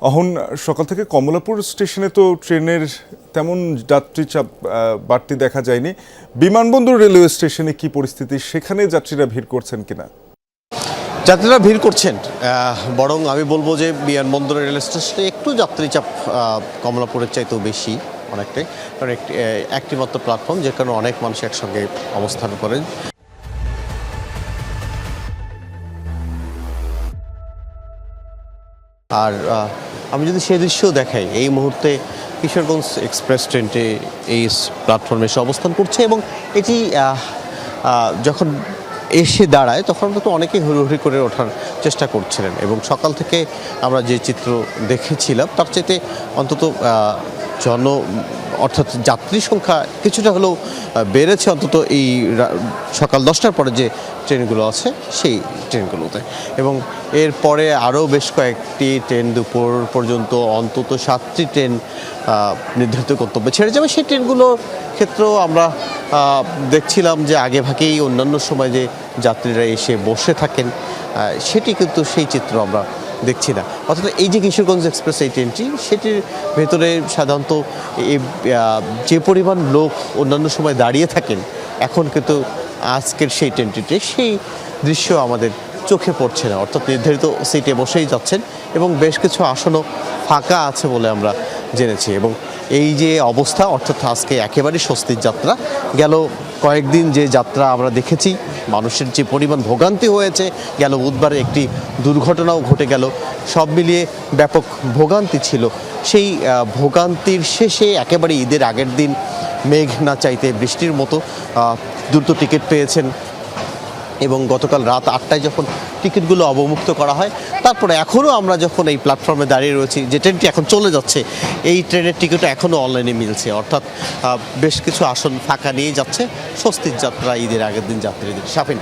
অহন সকাল থেকে কমলাপুর স্টেশনে তো ট্রেনের তেমন যাত্রী চাপ বাড়তি দেখা যায়নি। বিমানবন্দর রেলওয়ে স্টেশনে কি পরিস্থিতি, সেখানে যাত্রীরা ভিড় করছেন কিনা? যাত্রীরা ভিড় করছেন, বরং আমি বলবো যে বিমানবন্দর রেল স্টেশনে একটু যাত্রী চাপ কমলাপুরের চাইতেও বেশি অনেকটাই, কারণ একটি মাত্র প্ল্যাটফর্ম, যে কারণে অনেক মানুষ একসঙ্গে অবস্থান করেন। আর আমি যদি সেই দৃশ্য দেখাই, এই মুহূর্তে কিশোরগঞ্জ এক্সপ্রেস ট্রেনটি এই প্ল্যাটফর্মে এসে অবস্থান করছে এবং এটি যখন এসে দাঁড়ায় তখন তো অনেকেই হুড়োহুড়ি করে ওঠার চেষ্টা করছিলেন এবং সকাল থেকে আমরা যে চিত্র দেখেছিলাম তার চাইতে অন্তত অর্থাৎ যাত্রী সংখ্যা কিছুটা হলেও বেড়েছে, অন্তত এই সকাল 10টার পরে যে ট্রেনগুলো আছে সেই ট্রেনগুলোতে। এবং এরপরে আরও বেশ কয়েকটি ট্রেন দুপুর পর্যন্ত অন্তত 7টি ট্রেন নির্ধারিত গন্তব্যে ছেড়ে যাবে। সেই ট্রেনগুলোর ক্ষেত্রেও আমরা দেখছিলাম যে আগে ভাগেই অন্যান্য সময় যে যাত্রীরা এসে বসে থাকেন, সেটি কিন্তু সেই চিত্র আমরা দেখছি না। অর্থাৎ এই যে কিশোরগঞ্জ এক্সপ্রেস এই ট্রেনটি, সেটির ভেতরে সাধারণত যে পরিমাণ লোক অন্যান্য সময় দাঁড়িয়ে থাকেন, এখন কিন্তু আজকের সেই ট্রেনটিতে সেই দৃশ্য আমাদের চোখে পড়ছে না। অর্থাৎ নির্ধারিত সিটে বসেই যাচ্ছেন এবং বেশ কিছু আসনও ফাঁকা আছে বলে আমরা জেনেছি। এবং এই যে অবস্থা, অর্থাৎ আজকে একেবারেই স্বস্তির যাত্রা। গেল কয়েকদিন যে যাত্রা আমরা দেখেছি, মানুষের যে পরিমাণ ভোগান্তি হয়েছে, গেল বুধবারে একটি দুর্ঘটনাও ঘটে গেল, সব মিলিয়ে ব্যাপক ভোগান্তি ছিল। সেই ভোগান্তির শেষে একেবারে ঈদের আগের দিন মেঘ না চাইতে বৃষ্টির মতো দ্রুত টিকিট পেয়েছেন এবং গতকাল রাত 8টায় যখন টিকিটগুলো অবমুক্ত করা হয়, তারপরে এখনও আমরা যখন এই প্ল্যাটফর্মে দাঁড়িয়ে রয়েছি, যে ট্রেনটি এখন চলে যাচ্ছে, এই ট্রেনের টিকিটও এখনও অনলাইনে মিলছে। অর্থাৎ বেশ কিছু আসন ফাঁকা নিয়ে যাচ্ছে স্বস্তির যাত্রা ঈদের আগের দিন যাত্রীদের। শাফিন।